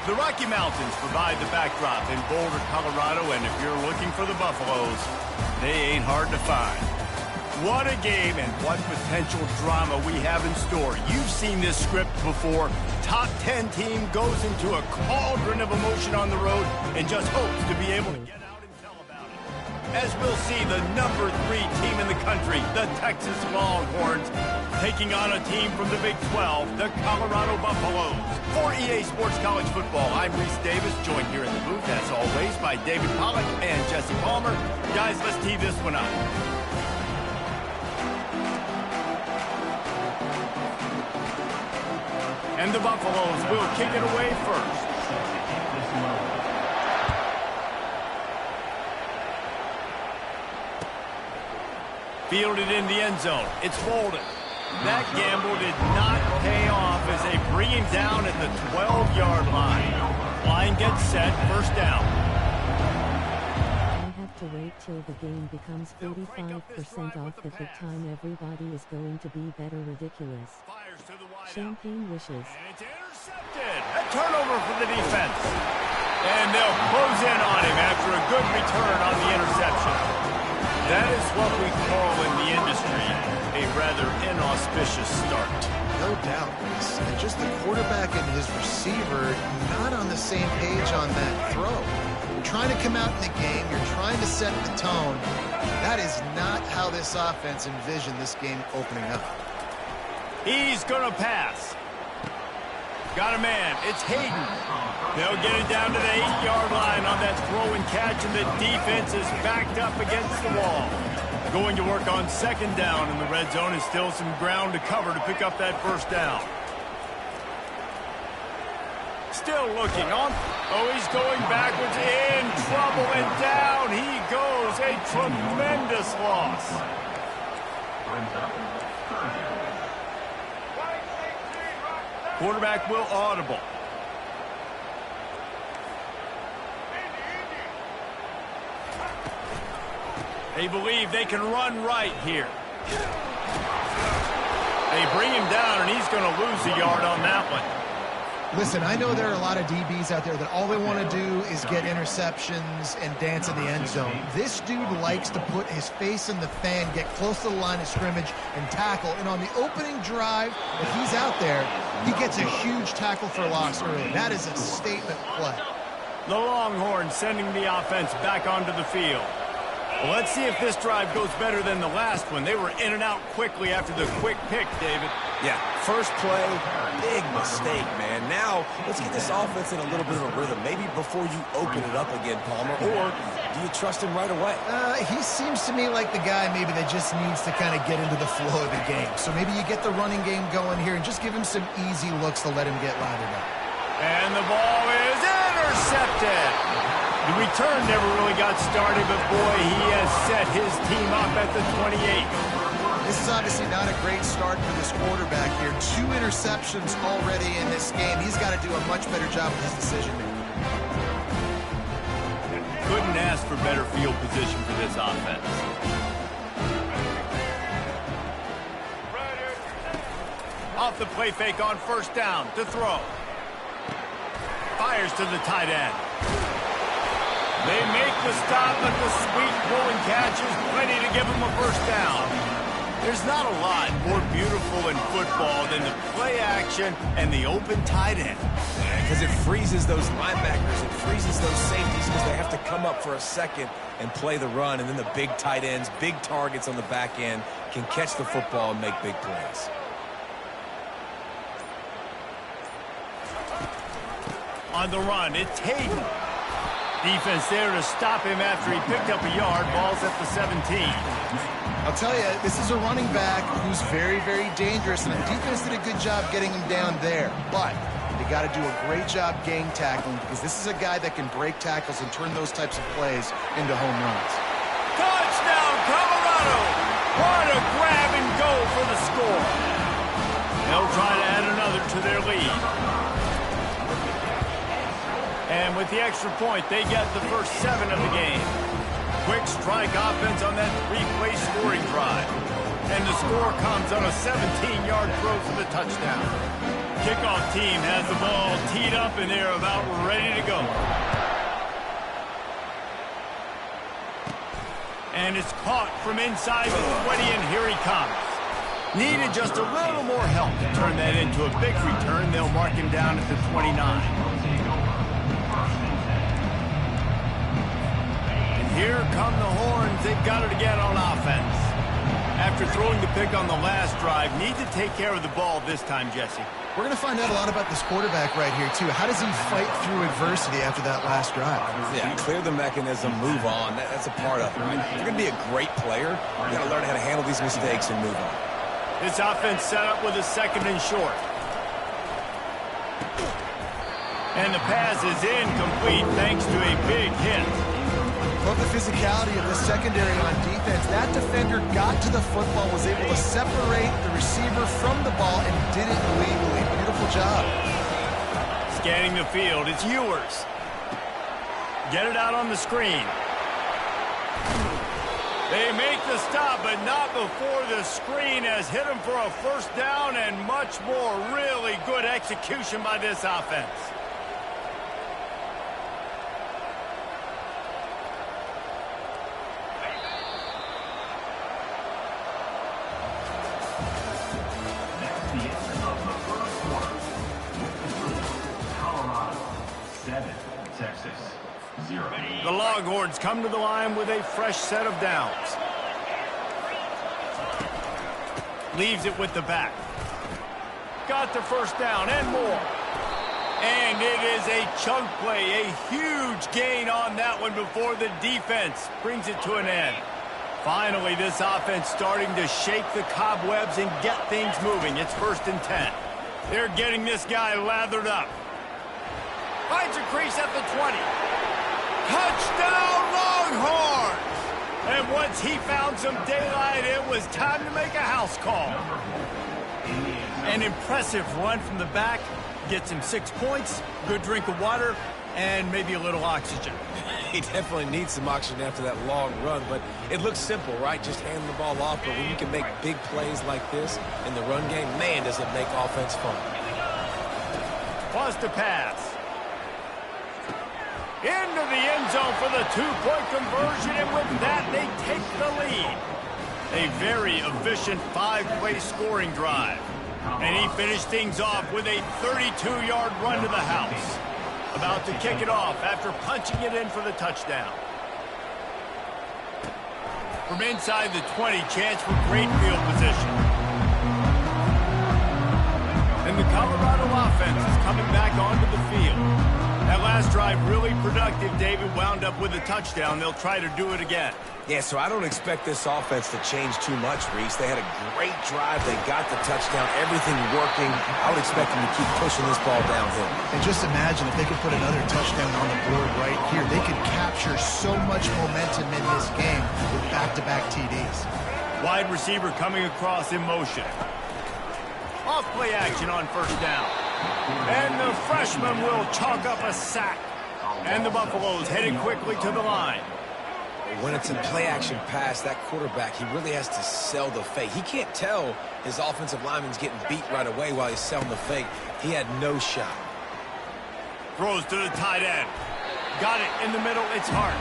The Rocky Mountains provide the backdrop in Boulder, Colorado, and if you're looking for the Buffaloes, they ain't hard to find. What a game and what potential drama we have in store. You've seen this script before. Top 10 team goes into a cauldron of emotion on the road and just hopes to be able to get out and tell about it. As we'll see the number 3 team in the country, the Texas Longhorns, taking on a team from the Big 12, the Colorado Buffaloes. For EA Sports College Football, I'm Reese Davis, joined here in the booth, as always, by David Pollack and Jesse Palmer. Guys, let's tee this one up. And the Buffaloes will kick it away first. Fielded in the end zone. It's Bolden. That gamble did not pay off as they bring him down at the 12-yard line. Line gets set, first down. I have to wait till the game becomes 45% off the big time everybody is going to be better ridiculous. Champagne wishes. And it's intercepted. A turnover for the defense. And they'll close in on him after a good return on the interception. That is what we call in the industry a rather inauspicious start. No doubt, Reese. And just the quarterback and his receiver not on the same page on that throw. You're trying to come out in the game. You're trying to set the tone. That is not how this offense envisioned this game opening up. He's going to pass. Got a man. It's Hayden. They'll get it down to the 8-yard line on that throw and catch, and the defense is backed up against the wall. Going to work on second down in the red zone, and still some ground to cover to pick up that first down. Still looking on. Oh, he's going backwards, in trouble, and down he goes. A tremendous loss. Quarterback will audible. They believe they can run right here. They bring him down, and he's going to lose a yard on that one. Listen, I know there are a lot of DBs out there that all they want to do is get interceptions and dance in the end zone. This dude likes to put his face in the fan, get close to the line of scrimmage, and tackle. And on the opening drive that he's out there, he gets a huge tackle for loss early. That is a statement play. The Longhorns sending the offense back onto the field. Well, let's see if this drive goes better than the last one. They were in and out quickly after the quick pick, David. Yeah, first play, big mistake, man. Now, let's get this offense in a little bit of a rhythm. Maybe before you open it up again, Palmer, or do you trust him right away? He seems to me like the guy maybe that just needs to kind of get into the flow of the game. So maybe you get the running game going here and just give him some easy looks to let him get lathered up. And the ball is intercepted. The return never really got started, but boy, he has set his team up at the 28. This is obviously not a great start for this quarterback here. 2 interceptions already in this game. He's got to do a much better job with his decision-making. Couldn't ask for better field position for this offense. Off the play fake on first down to throw. Fires to the tight end. They make the stop, but the sweet throw and catch is plenty to give them a first down. There's not a lot more beautiful in football than the play action and the open tight end. Because it freezes those linebackers, it freezes those safeties because they have to come up for a second and play the run, and then the big tight ends, big targets on the back end can catch the football and make big plays. On the run, it's Hayden. Defense there to stop him after he picked up a yard. Ball's at the 17. I'll tell you, this is a running back who's very, very dangerous, and the defense did a good job getting him down there. But they got to do a great job gang tackling because this is a guy that can break tackles and turn those types of plays into home runs. Touchdown, Colorado! What a grab and go for the score. They'll try to add another to their lead. And with the extra point, they get the first 7 of the game. Quick strike offense on that 3-play scoring drive. And the score comes on a 17-yard throw for the touchdown. Kickoff team has the ball teed up, and they're about ready to go. And it's caught from inside the 20, and here he comes. Needed just a little more help to turn that into a big return. They'll mark him down at the 29. And here come the horns. They've got it again on offense. After throwing the pick on the last drive, need to take care of the ball this time, Jesse. We're going to find out a lot about this quarterback right here, too. How does he fight through adversity after that last drive? Yeah, clear the mechanism, move on. That's a part of it, right? If you're going to be a great player, you got to learn how to handle these mistakes and move on. This offense set up with a 2nd and short. And the pass is incomplete thanks to a big hit. Love the physicality of the secondary on defense. That defender got to the football, was able to separate the receiver from the ball, and did it legally. Beautiful job. Scanning the field, it's Ewers. Get it out on the screen. They make the stop, but not before the screen has hit them for a 1st down, and much more. Really good execution by this offense. The Longhorns come to the line with a fresh set of downs. Leaves it with the back. Got the 1st down and more. And it is a chunk play, a huge gain on that one before the defense brings it to an end. Finally, this offense starting to shake the cobwebs and get things moving. It's 1st and 10. They're getting this guy lathered up. Finds a crease at the 20. Touchdown, Longhorns! And once he found some daylight, it was time to make a house call. An impressive run from the back. Gets him 6 points, good drink of water, and maybe a little oxygen. He definitely needs some oxygen after that long run, but it looks simple, right? Just hand the ball off, but when you can make big plays like this in the run game, man, does it make offense fun. Wants to pass. Into the end zone for the 2-point conversion, and with that, they take the lead. A very efficient 5-play scoring drive. And he finished things off with a 32-yard run to the house. About to kick it off after punching it in for the touchdown. From inside the 20, chance for great field position. And the Colorado offense is coming back onto the field. That last drive really productive. David wound up with a touchdown. They'll try to do it again. Yeah, so I don't expect this offense to change too much, Reese. They had a great drive. They got the touchdown. Everything working. I would expect them to keep pushing this ball downhill. And just imagine if they could put another touchdown on the board right here. They could capture so much momentum in this game with back-to-back TDs. Wide receiver coming across in motion. Off play action on 1st down. And the freshman will chalk up a sack. And the Buffaloes heading quickly to the line. When it's a play-action pass, that quarterback, he really has to sell the fake. He can't tell his offensive lineman's getting beat right away while he's selling the fake. He had no shot. Throws to the tight end. Got it in the middle. It's Hart.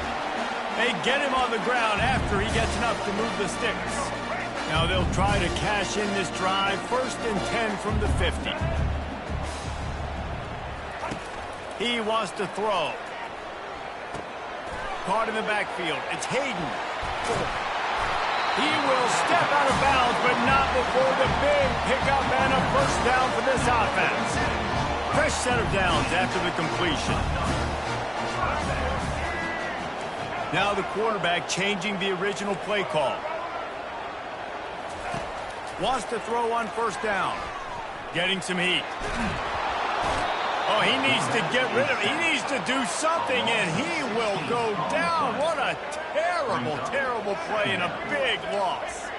They get him on the ground after he gets enough to move the sticks. Now they'll try to cash in this drive. 1st and 10 from the 50. He wants to throw. Caught in the backfield. It's Hayden. He will step out of bounds, but not before the big pickup and a 1st down for this offense. Fresh set of downs after the completion. Now the quarterback changing the original play call. Wants to throw on 1st down. Getting some heat. Oh, he needs to get rid of it. He needs to do something, and he will go down. What a terrible, terrible play and a big loss.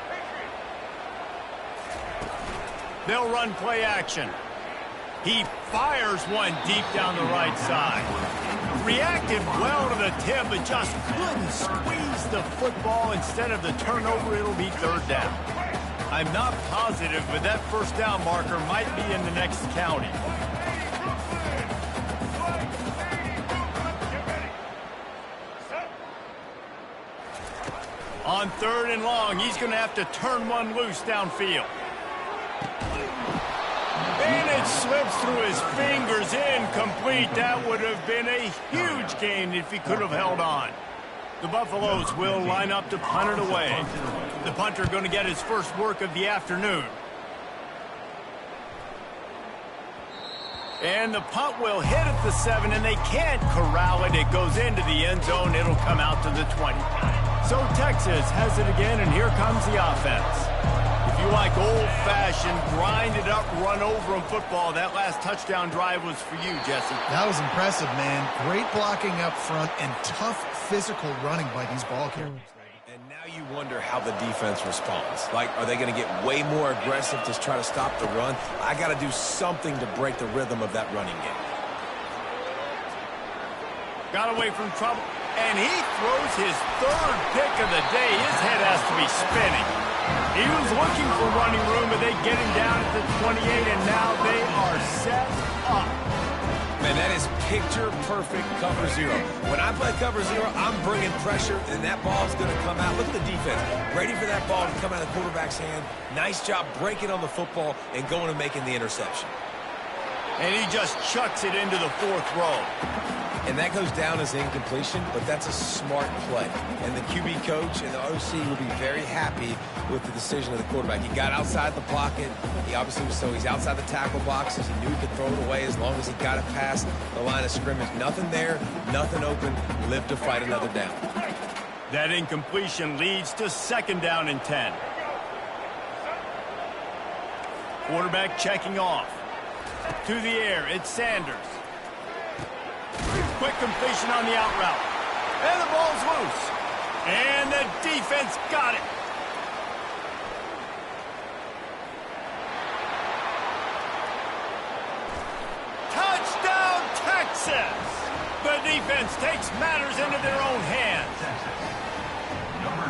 They'll run play action. He fires one deep down the right side. Reacted well to the tip, but just couldn't squeeze the football. Instead of the turnover, it'll be 3rd down. I'm not positive, but that first down marker might be in the next county. On 3rd and long, he's going to have to turn one loose downfield. And it slips through his fingers, incomplete. That would have been a huge gain if he could have held on. The Buffaloes will line up to punt it away. The punter going to get his first work of the afternoon. And the punt will hit at the 7, and they can't corral it. It goes into the end zone. It'll come out to the 20. So Texas has it again, and here comes the offense. If you like old-fashioned, grind-it-up, run-over-'em football, that last touchdown drive was for you, Jesse. That was impressive, man. Great blocking up front and tough physical running by these ball carriers. And now you wonder how the defense responds. Like, are they going to get way more aggressive to try to stop the run? I got to do something to break the rhythm of that running game. Got away from trouble, and he throws his 3rd pick of the day. His head has to be spinning. He was looking for running room, but they get him down at the 28, and now they are set up. Man, that is picture-perfect cover 0. When I play cover 0, I'm bringing pressure, and that ball's going to come out. Look at the defense. Ready for that ball to come out of the quarterback's hand. Nice job breaking on the football and going and making the interception. And he just chucks it into the 4th row. And that goes down as incompletion, but that's a smart play. And the QB coach and the OC will be very happy with the decision of the quarterback. He got outside the pocket. He obviously was he's outside the tackle boxes. He knew he could throw it away as long as he got it past the line of scrimmage. Nothing there, nothing open. Live to fight another down. That incompletion leads to 2nd down and 10. Quarterback checking off. To the air, it's Sanders. Quick completion on the out route. And the ball's loose. And the defense got it. Touchdown, Texas! The defense takes matters into their own hands.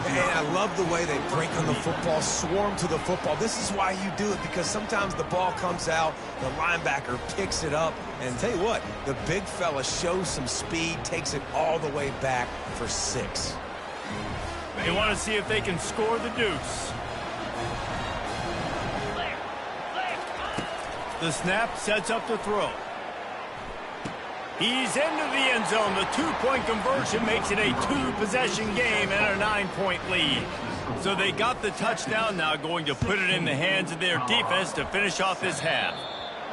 And I love the way they break on the football, swarm to the football. This is why you do it, because sometimes the ball comes out, the linebacker picks it up, and tell you what, the big fella shows some speed, takes it all the way back for 6. They want to see if they can score the deuce. The snap sets up the throw. He's into the end zone. The 2-point conversion makes it a 2-possession game and a 9-point lead. So they got the touchdown, now going to put it in the hands of their defense to finish off this half.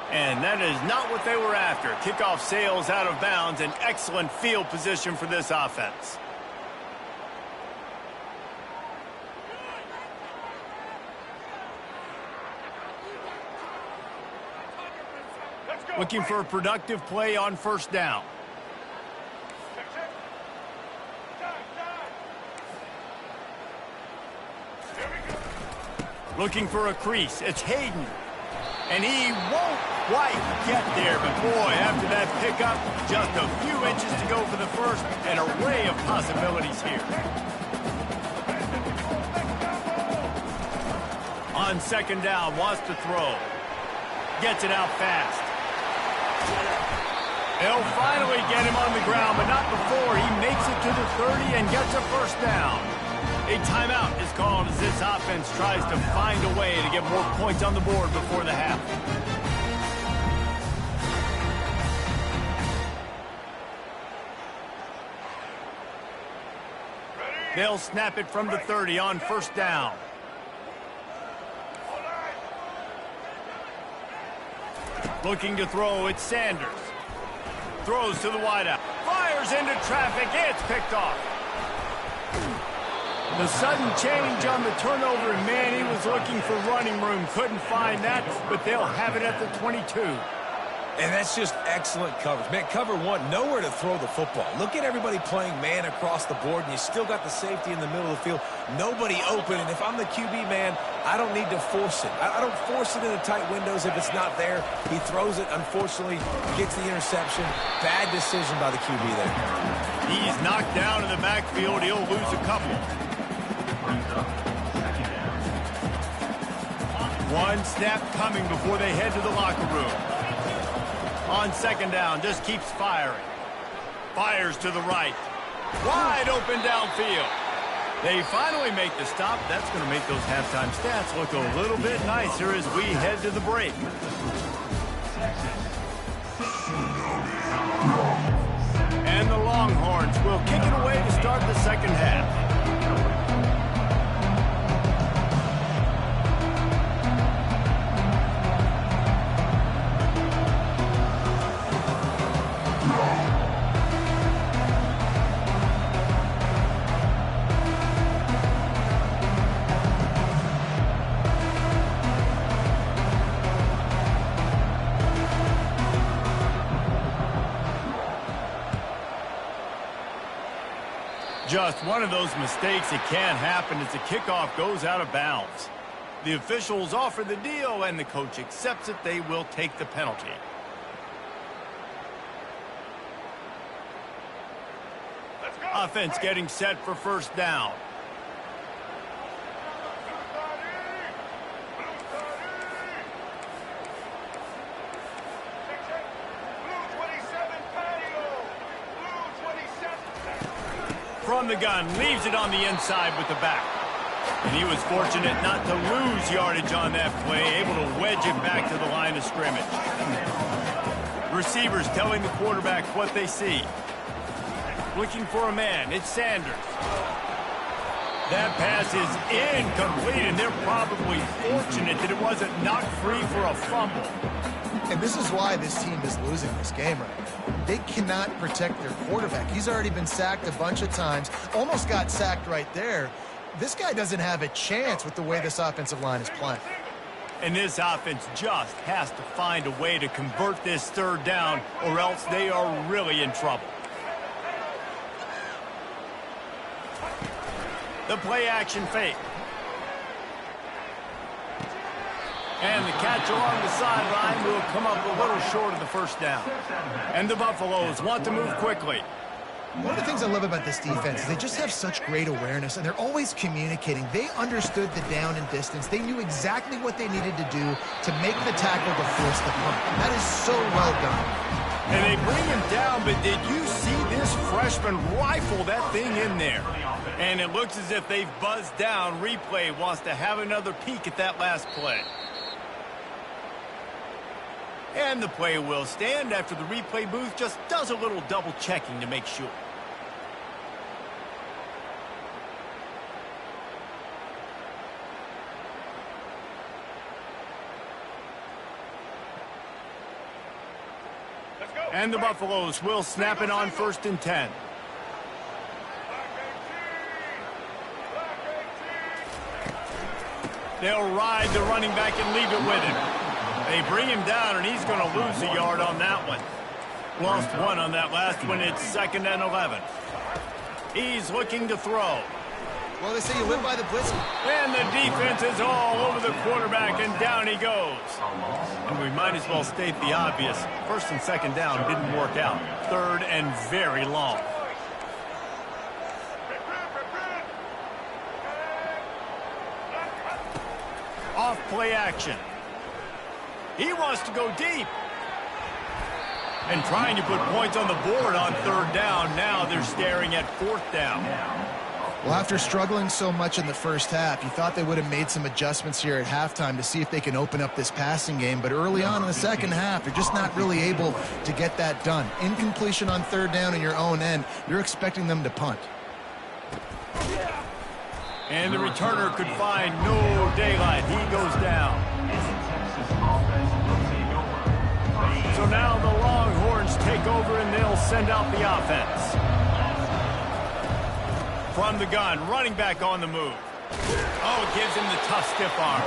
And that is not what they were after. Kickoff sails out of bounds, an excellent field position for this offense. Looking for a productive play on 1st down. Looking for a crease. It's Hayden. And he won't quite get there. But boy, after that pickup, just a few inches to go for the first. An array of possibilities here. On 2nd down, wants to throw. Gets it out fast. They'll finally get him on the ground, but not before he makes it to the 30 and gets a 1st down. A timeout is called as this offense tries to find a way to get more points on the board before the half. They'll snap it from the 30 on 1st down. Looking to throw, it's Sanders. Throws to the wideout. Fires into traffic. It's picked off. The sudden change on the turnover, and man, he was looking for running room. Couldn't find that, but they'll have it at the 22. And that's just excellent coverage. Man, cover 1, nowhere to throw the football. Look at everybody playing man across the board, and you still got the safety in the middle of the field. Nobody open, and if I'm the QB, man, I don't need to force it. I don't force it into tight windows if it's not there. He throws it, unfortunately, gets the interception. Bad decision by the QB there. He's knocked down in the backfield. He'll lose a couple. One snap coming before they head to the locker room. On second down, just keeps firing. Fires to the right. Wide open downfield. They finally make the stop. That's going to make those halftime stats look a little bit nicer as we head to the break. And the Longhorns will kick it away to start the second half. Just one of those mistakes that can't happen as the kickoff goes out of bounds. The officials offer the deal, and the coach accepts it. They will take the penalty. Offense getting set for first down. From the gun, leaves it on the inside with the back. And he was fortunate not to lose yardage on that play, able to wedge it back to the line of scrimmage. Receivers telling the quarterback what they see. Looking for a man, it's Sanders. That pass is incomplete, and they're probably fortunate that it wasn't knocked free for a fumble. And this is why this team is losing this game right now. They cannot protect their quarterback. He's already been sacked a bunch of times, almost got sacked right there. This guy doesn't have a chance with the way this offensive line is playing. And this offense just has to find a way to convert this third down, or else they are really in trouble. The play-action fake. And the catch along the sideline will come up a little short of the first down. And the Buffaloes want to move quickly. One of the things I love about this defense is they just have such great awareness, and they're always communicating. They understood the down and distance. They knew exactly what they needed to do to make the tackle to force the punt. That is so well done. And they bring him down, but did you see this freshman rifle that thing in there? And it looks as if they've buzzed down. Replay wants to have another peek at that last play. And the play will stand after the replay booth just does a little double checking to make sure. And the Buffaloes will snap it on 1st and 10. They'll ride the running back and leave it with him. They bring him down, and he's going to lose a yard on that one. Lost one on that last one. It's 2nd and 11. He's looking to throw. Well, they say you live by the blitz. And the defense is all over the quarterback, and down he goes. And we might as well state the obvious. 1st and 2nd down didn't work out. 3rd and very long. Off play action. He wants to go deep. And trying to put points on the board on 3rd down. Now they're staring at 4th down. Well, after struggling so much in the first half, you thought they would have made some adjustments here at halftime to see if they can open up this passing game. But early on in the second half, they're just not really able to get that done. Incompletion on 3rd down in your own end. You're expecting them to punt. And the returner could find no daylight. He goes down. So now the Longhorns take over, and they'll send out the offense. From the gun, running back on the move. Oh, it gives him the tough stiff arm.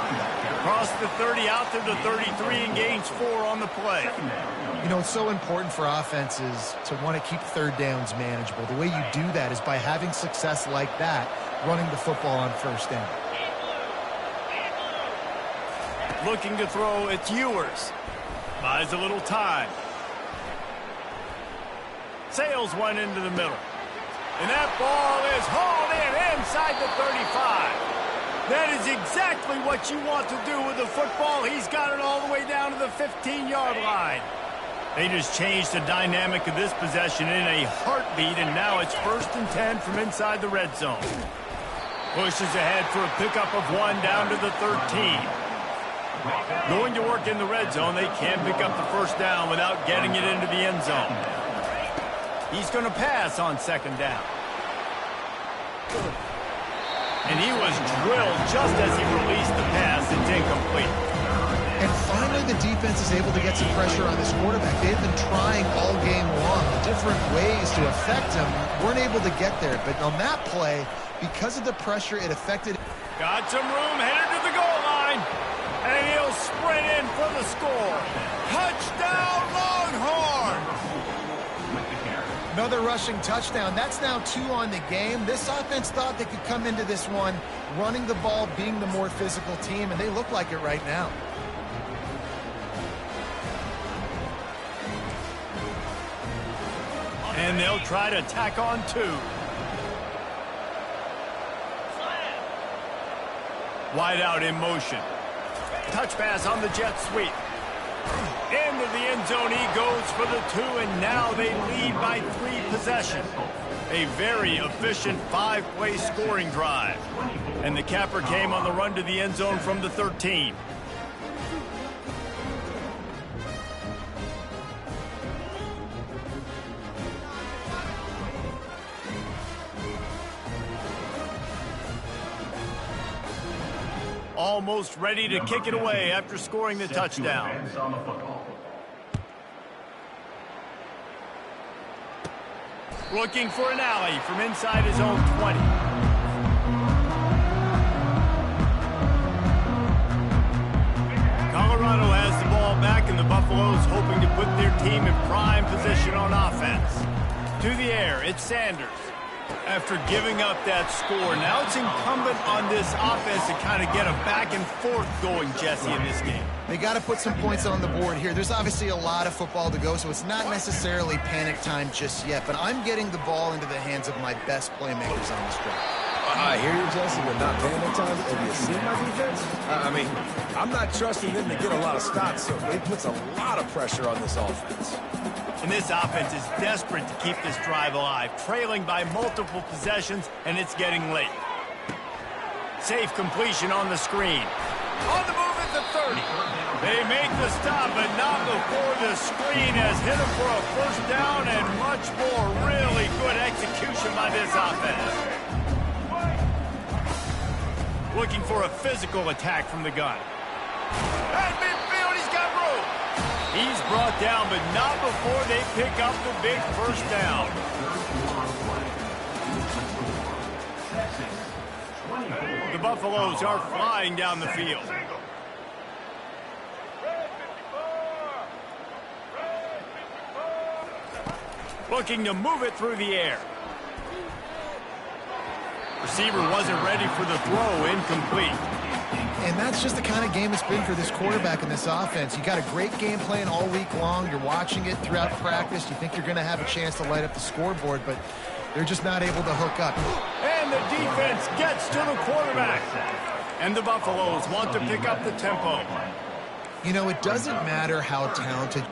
Across the 30, out to the 33, and gains 4 on the play. You know, it's so important for offenses to want to keep 3rd downs manageable. The way you do that is by having success like that, running the football on 1st down. Looking to throw, it's Ewers. Buys a little time. Sails one into the middle. And that ball is hauled in inside the 35. That is exactly what you want to do with the football. He's got it all the way down to the 15-yard line. They just changed the dynamic of this possession in a heartbeat, and now it's 1st and 10 from inside the red zone. Pushes ahead for a pickup of 1 down to the 13. Going to work in the red zone, they can pick up the 1st down without getting it into the end zone. He's going to pass on 2nd down. And he was drilled just as he released the pass. It's incomplete. And finally, the defense is able to get some pressure on this quarterback. They've been trying all game long different ways to affect him. Weren't able to get there. But on that play, because of the pressure, it affected. Got some room, headed to the goal line. And he'll sprint in for the score. Touchdown, Longhorns! Another rushing touchdown. That's now 2 on the game. This offense thought they could come into this one running the ball, being the more physical team, and they look like it right now. And they'll try to tack on 2. Wide out in motion. Touch pass on the jet sweep. Into the end zone he goes for the 2, and now they lead by 3 possessions. A very efficient 5-play scoring drive. And the capper came on the run to the end zone from the 13. Almost ready to kick it away after scoring the touchdown. Looking for an alley from inside his own 20. Colorado has the ball back, and the Buffaloes hoping to put their team in prime position on offense. To the air, it's Sanders. After giving up that score, now it's incumbent on this offense to kind of get a back and forth going, Jesse, in this game. They got to put some points on the board here. There's obviously a lot of football to go, so it's not necessarily panic time just yet, but I'm getting the ball into the hands of my best playmakers on this drive. I hear you, Jesse, but not panic time. Have you seen my defense? I mean, I'm not trusting them to get a lot of stops, so they puts a lot of pressure on this offense. And this offense is desperate to keep this drive alive, trailing by multiple possessions, and it's getting late. Safe completion on the screen. On the move at the 30. They make the stop, but not before the screen has hit them for a 1st down and much more. Really good execution by this offense. Looking for a physical attack from the gun. At midfield, he's got room. He's brought down, but not before they pick up the big 1st down. The Buffaloes are flying down the field. Looking to move it through the air. Receiver wasn't ready for the throw, incomplete. And that's just the kind of game it's been for this quarterback and this offense. You got a great game plan all week long. You're watching it throughout practice. You think you're going to have a chance to light up the scoreboard, but they're just not able to hook up. And the defense gets to the quarterback. And the Buffaloes want to pick up the tempo. You know, it doesn't matter how talented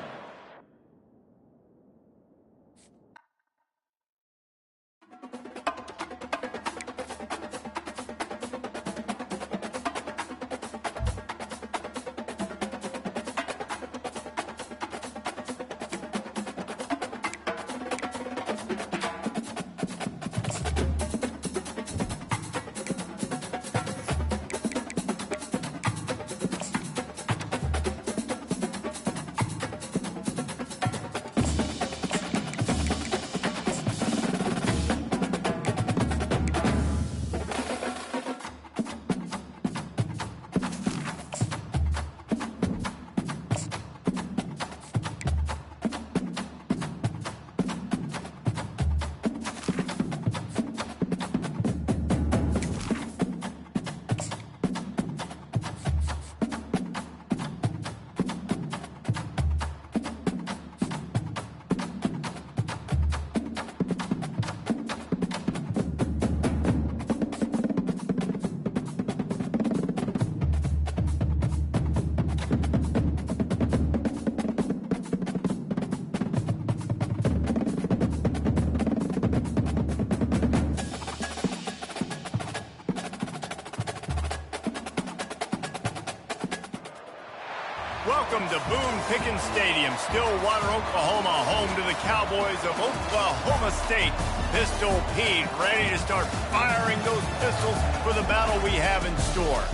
Welcome to Boone Pickens Stadium, Stillwater, Oklahoma, home to the Cowboys of Oklahoma State. Pistol Pete ready to start firing those pistols for the battle we have in store.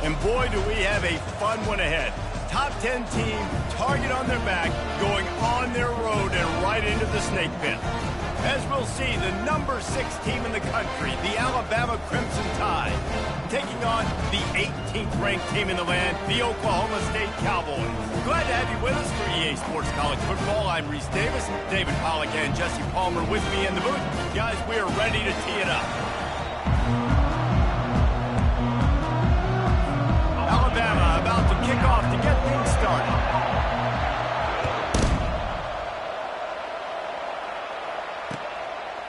And boy, do we have a fun one ahead. Top 10 team, target on their back, going on their road and right into the snake pit. As we'll see, the number 6 team in the country, the Alabama Crimson Tide, taking on the 18th ranked team in the land, the Oklahoma State Cowboys. Glad to have you with us for EA Sports College Football. I'm Reese Davis, David Pollack and Jesse Palmer with me in the booth. Guys, we are ready to tee it up. Alabama about to kick off to get things started.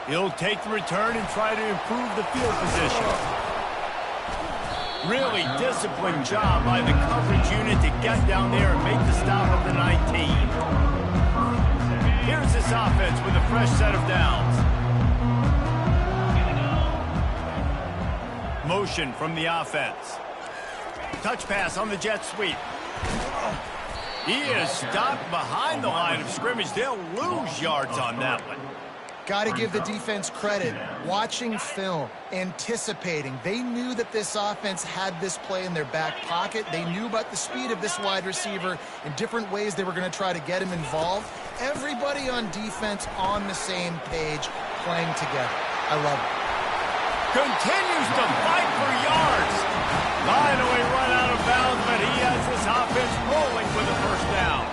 He'll take the return and try to improve the field position. Really disciplined job by the coverage unit to get down there and make the stop of the 19. Here's this offense with a fresh set of downs. Motion from the offense. Touch pass on the jet sweep. He is stopped behind the line of scrimmage. They'll lose yards on that one. Got to give the defense credit. Watching film, anticipating. They knew that this offense had this play in their back pocket. They knew about the speed of this wide receiver and different ways they were going to try to get him involved. Everybody on defense on the same page, playing together. I love it. Continues to fight for yards. Finally run out of bounds, but he has this offense rolling with a first down.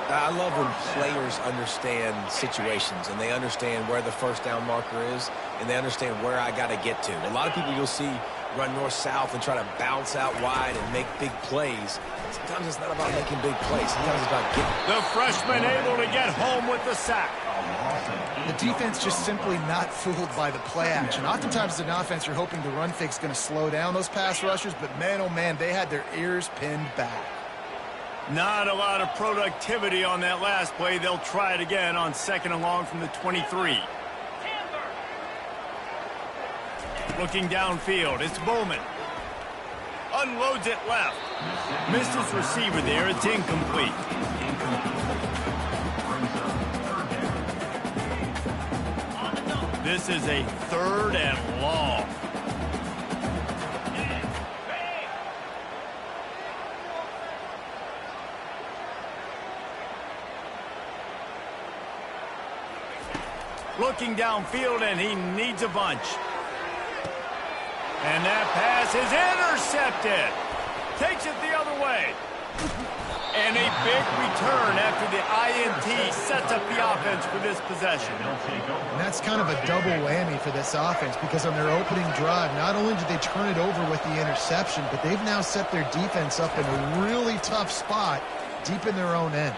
I love when players understand situations and they understand where the first down marker is and they understand where I got to get to. A lot of people you'll see run north-south and try to bounce out wide and make big plays. Sometimes it's not about making big plays. Sometimes it's about getting. The freshman able to get home with the sack. The defense just simply not fooled by the play action. Oftentimes as an offense, you're hoping the run fake's going to slow down those pass rushers, but man, oh man, they had their ears pinned back. Not a lot of productivity on that last play. They'll try it again on 2nd and long from the 23. Looking downfield, it's Bowman. Unloads it left. Missed his receiver there. It's incomplete. This is a 3rd and long. Looking downfield, and he needs a bunch. And that pass is intercepted. Takes it the other way. And a big return after the INT sets up the offense for this possession. And that's kind of a double whammy for this offense because on their opening drive, not only did they turn it over with the interception, but they've now set their defense up in a really tough spot deep in their own end.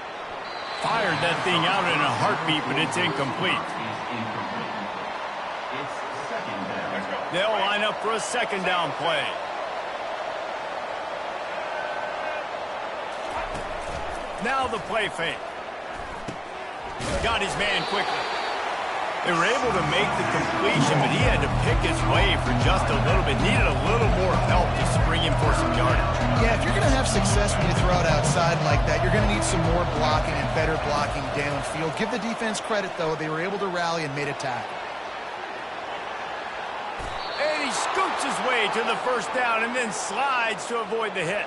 Fired that thing out in a heartbeat, but it's incomplete. They'll line up for a 2nd down play. Now the play fake. Got his man quickly. They were able to make the completion, but he had to pick his way for just a little bit. Needed a little more help to spring him for some yardage. Yeah, if you're going to have success when you throw it outside like that, you're going to need some more blocking and better blocking downfield. Give the defense credit, though. They were able to rally and made a tackle. And he scoots his way to the first down and then slides to avoid the hit.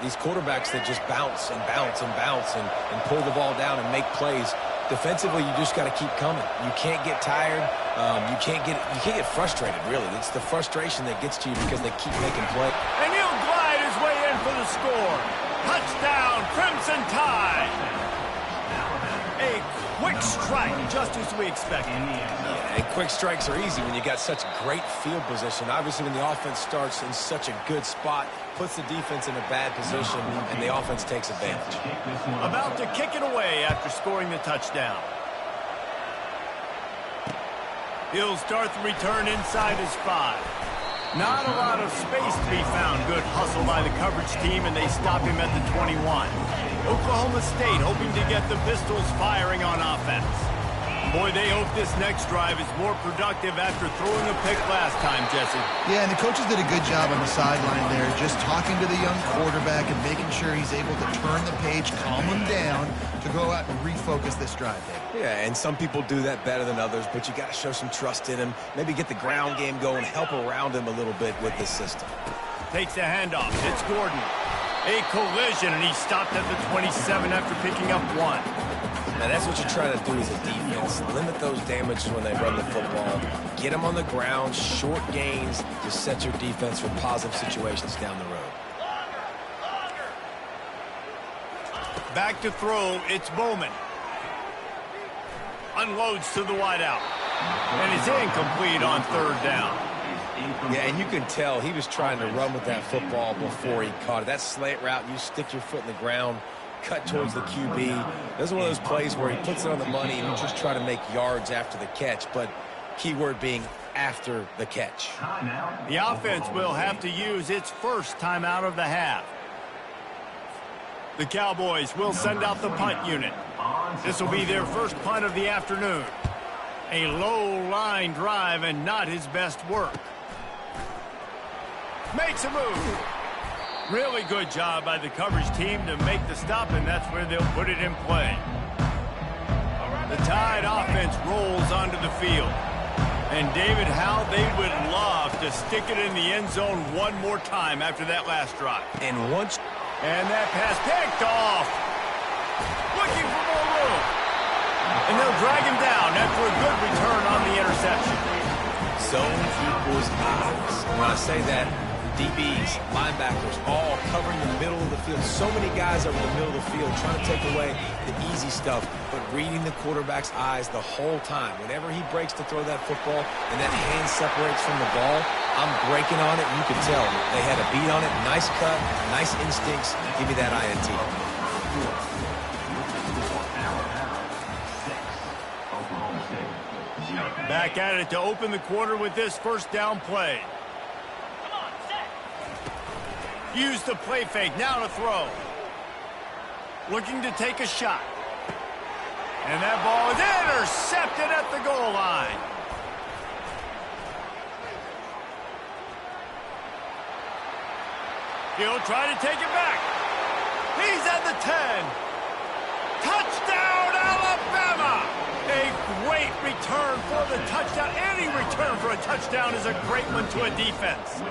These quarterbacks that just bounce and bounce and bounce and pull the ball down and make plays. Defensively, you just got to keep coming. You can't get tired. You can't get frustrated, really. It's the frustration that gets to you because they keep making plays. And he'll glide his way in for the score. Touchdown, Crimson Tide. A quick strike, just as we expected. Yeah, and quick strikes are easy when you got such great field position. Obviously, when the offense starts in such a good spot, puts the defense in a bad position, and the offense takes advantage. About to kick it away after scoring the touchdown. He'll start the return inside his 5. Not a lot of space to be found. Good hustle by the coverage team, and they stop him at the 21. Oklahoma State hoping to get the Pistols firing on offense. Boy, they hope this next drive is more productive after throwing a pick last time, Jesse. Yeah, and the coaches did a good job on the sideline there, just talking to the young quarterback and making sure he's able to turn the page, calm him down, to go out and refocus this drive, Dave. Yeah, and some people do that better than others, but you got to show some trust in him. Maybe get the ground game going, help around him a little bit with this system. Takes the handoff. It's Gordon. A collision, and he stopped at the 27 after picking up 1. Now, that's what you're trying to do as a defense. Limit those damages when they run the football. Get them on the ground, short gains to set your defense for positive situations down the road. Back to throw, it's Bowman. Unloads to the wideout. And it's incomplete on 3rd down. Yeah, and you can tell he was trying to run with that football before he caught it. That slant route, you stick your foot in the ground, cut towards the QB. This is one of those plays where he puts it on the money and you just try to make yards after the catch, but keyword being after the catch. The offense will have to use its first timeout of the half. The Cowboys will send out the punt unit. This will be their first punt of the afternoon. A low-line drive and not his best work. Makes a move. Really good job by the coverage team to make the stop, and that's where they'll put it in play. The Tide offense rolls onto the field. And David, how they would love to stick it in the end zone one more time after that last drive. And that pass picked off. Looking for more room. And they'll drag him down after a good return on the interception. Zone equals eyes. When I say that, DBs, linebackers, all covering the middle of the field. So many guys over the middle of the field trying to take away the easy stuff, but reading the quarterback's eyes the whole time. Whenever he breaks to throw that football and that hand separates from the ball, I'm breaking on it, and you can tell they had a beat on it. Nice cut, nice instincts. Give me that INT. Back at it to open the quarter with this first down play. Use the play fake, now to throw. Looking to take a shot. And that ball is intercepted at the goal line. He'll try to take it back. He's at the 10. Touchdown, Alabama! A great return for the touchdown. Any return for a touchdown is a great one to a defense.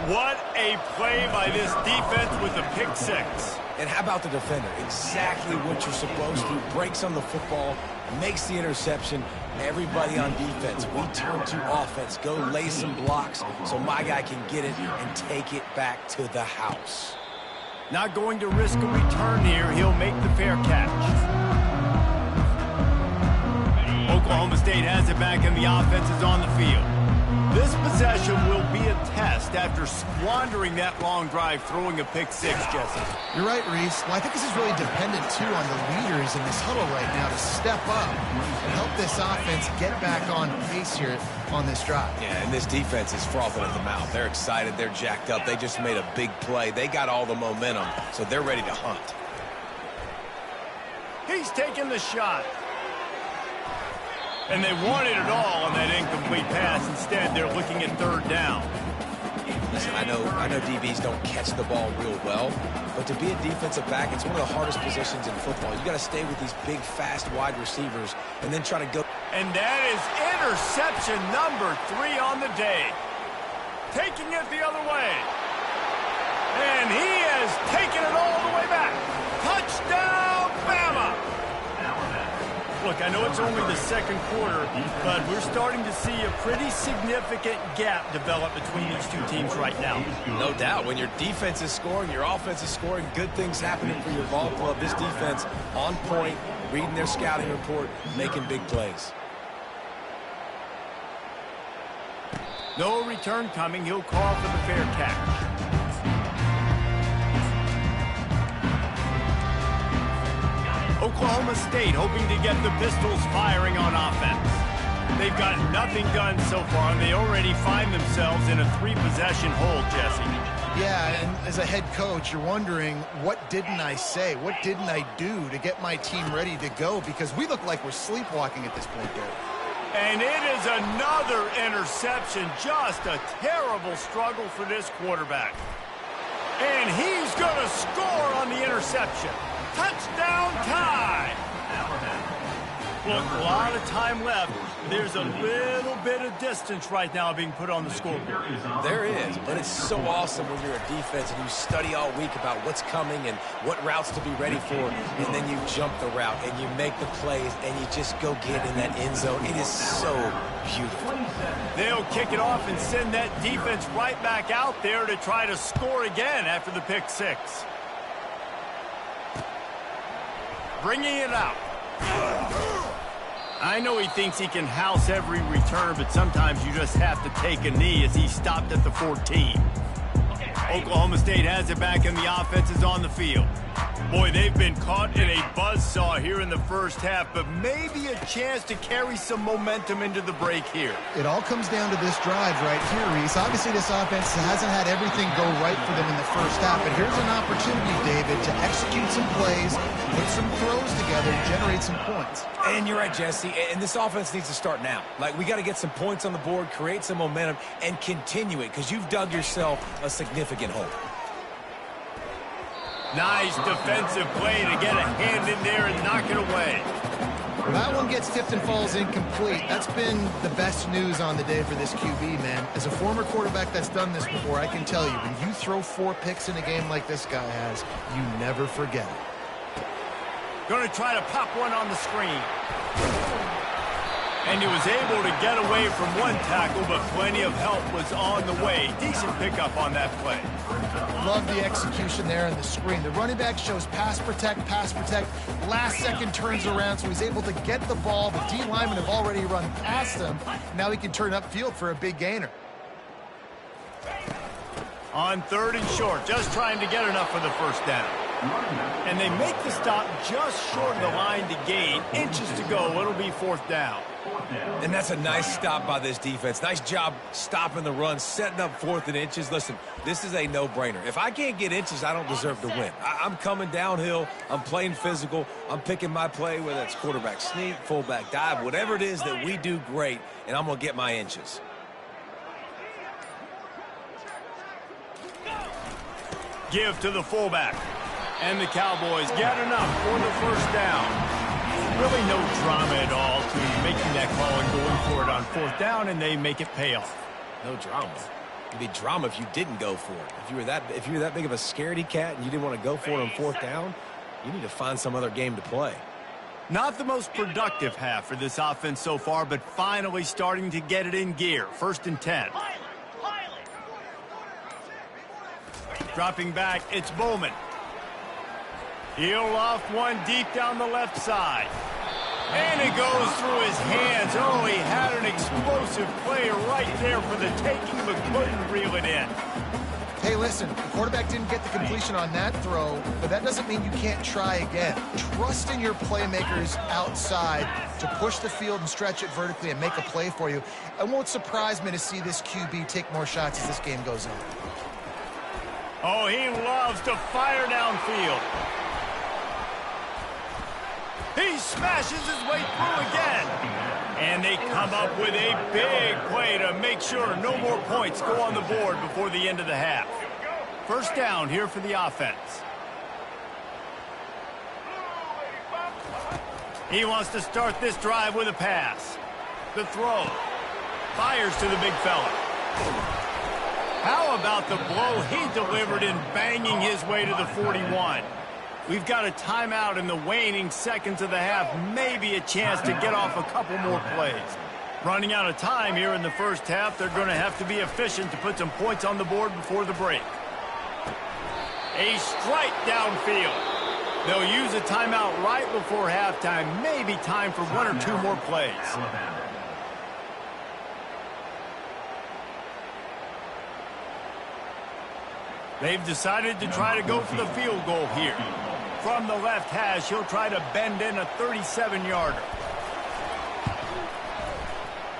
What a play by this defense with the pick 6. And how about the defender? Exactly what you're supposed to. Breaks on the football, makes the interception. Everybody on defense, we turn to offense. Go lay some blocks so my guy can get it and take it back to the house. Not going to risk a return here. He'll make the fair catch. Oklahoma State has it back and the offense is on the field. This possession will be a test after squandering that long drive throwing a pick 6, Jesse. You're right, Reese. Well, I think this is really dependent, too, on the leaders in this huddle right now to step up and help this offense get back on pace here on this drive. Yeah, and this defense is frothing at the mouth. They're excited. They're jacked up. They just made a big play. They got all the momentum, so they're ready to hunt. He's taking the shot. And they wanted it all on that incomplete pass. Instead, they're looking at 3rd down. Listen, I know DBs don't catch the ball real well, but to be a defensive back, it's one of the hardest positions in football. You got to stay with these big, fast wide receivers and then try to go. And that is interception number 3 on the day. Taking it the other way. And he has taken it all the way back. Touchdown, Bama! Look, I know it's only the second quarter, but we're starting to see a pretty significant gap develop between these two teams right now. No doubt. When your defense is scoring, your offense is scoring, good things happening for your ball club. This defense on point, reading their scouting report, making big plays. No return coming. He'll call for the fair catch. Oklahoma State hoping to get the Pistols firing on offense. They've got nothing done so far, and they already find themselves in a 3-possession hole, Jesse. Yeah, and as a head coach, you're wondering, what didn't I say? What didn't I do to get my team ready to go? Because we look like we're sleepwalking at this point, Dave. And it is another interception. Just a terrible struggle for this quarterback. And he's going to score on the interception. Touchdown tie. Look, a lot of time left. There's a little bit of distance right now being put on the scoreboard. There is, but it's so awesome when you're a defense and you study all week about what's coming and what routes to be ready for, and then you jump the route and you make the plays and you just go get in that end zone. It is so beautiful. They'll kick it off and send that defense right back out there to try to score again after the pick six. Bringing it out. I know he thinks he can house every return, but sometimes you just have to take a knee as he stopped at the 14. Oklahoma State has it back and the offense is on the field. Boy, they've been caught in a buzzsaw here in the first half, but maybe a chance to carry some momentum into the break here. It all comes down to this drive right here, Reese. Obviously, this offense hasn't had everything go right for them in the first half, but here's an opportunity, David, to execute some plays, put some throws together, and generate some points. And you're right, Jesse, and this offense needs to start now. Like, we got to get some points on the board, create some momentum, and continue it, because you've dug yourself a significant hole. Nice defensive play to get a hand in there and knock it away. That one gets tipped and falls incomplete. That's been the best news on the day for this QB, man. As a former quarterback that's done this before, I can tell you, when you throw 4 picks in a game like this guy has, you never forget it. Going to try to pop one on the screen. And he was able to get away from one tackle, but plenty of help was on the way. Decent pickup on that play. Love the execution there on the screen. The running back shows pass protect. Last second turns around, so he's able to get the ball. The D linemen have already run past him. Now he can turn upfield for a big gainer. On 3rd and short, just trying to get enough for the first down. And they make the stop just short of the line to gain. Inches to go. It'll be 4th down. And that's a nice stop by this defense. Nice job stopping the run, setting up 4th and inches. Listen, this is a no-brainer. If I can't get inches, I don't deserve to win. I'm coming downhill. I'm playing physical. I'm picking my play, whether it's quarterback sneak, fullback dive, whatever it is that we do great, and I'm going to get my inches. Give to the fullback. And the Cowboys get enough for the first down. Really no drama at all to making that call and going for it on 4th down, and they make it pay off. No drama. It'd be drama if you didn't go for it. If you were that big of a scaredy cat and you didn't want to go for it on 4th down, you need to find some other game to play. Not the most productive half for this offense so far, but finally starting to get it in gear. 1st and 10. Dropping back, it's Bowman. He'll off one deep down the left side. And it goes through his hands. Oh, he had an explosive play right there for the taking, but couldn't reel it in. Hey, listen, the quarterback didn't get the completion on that throw, but that doesn't mean you can't try again. Trust in your playmakers outside to push the field and stretch it vertically and make a play for you. It won't surprise me to see this QB take more shots as this game goes on. Oh, he loves to fire downfield. He smashes his way through again. And they come up with a big play to make sure no more points go on the board before the end of the half. 1st down here for the offense. He wants to start this drive with a pass. The throw. Fires to the big fella. How about the blow he delivered in banging his way to the 41? We've got a timeout in the waning seconds of the half. Maybe a chance to get off a couple more plays. Running out of time here in the first half. They're going to have to be efficient to put some points on the board before the break. A strike downfield. They'll use a timeout right before halftime. Maybe time for 1 or 2 more plays. They've decided to try to go for the field goal here. From the left hash, he'll try to bend in a 37-yarder.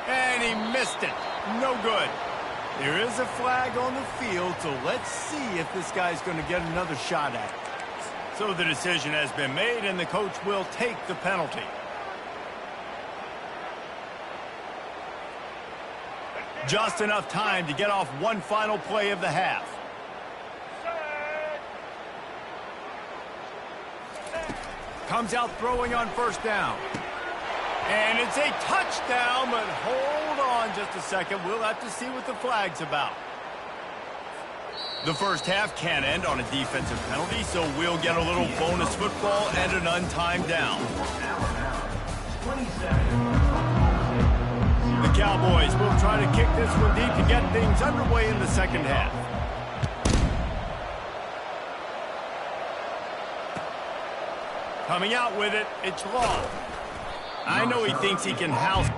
And he missed it. No good. There is a flag on the field, so let's see if this guy's going to get another shot at it. So the decision has been made, and the coach will take the penalty. Just enough time to get off one final play of the half. Comes out throwing on first down. And it's a touchdown, but hold on just a second. We'll have to see what the flag's about. The first half can end on a defensive penalty, so we'll get a little bonus football and an untimed down. The Cowboys will try to kick this one deep to get things underway in the second half. Coming out with it, it's Law. I know he thinks he can house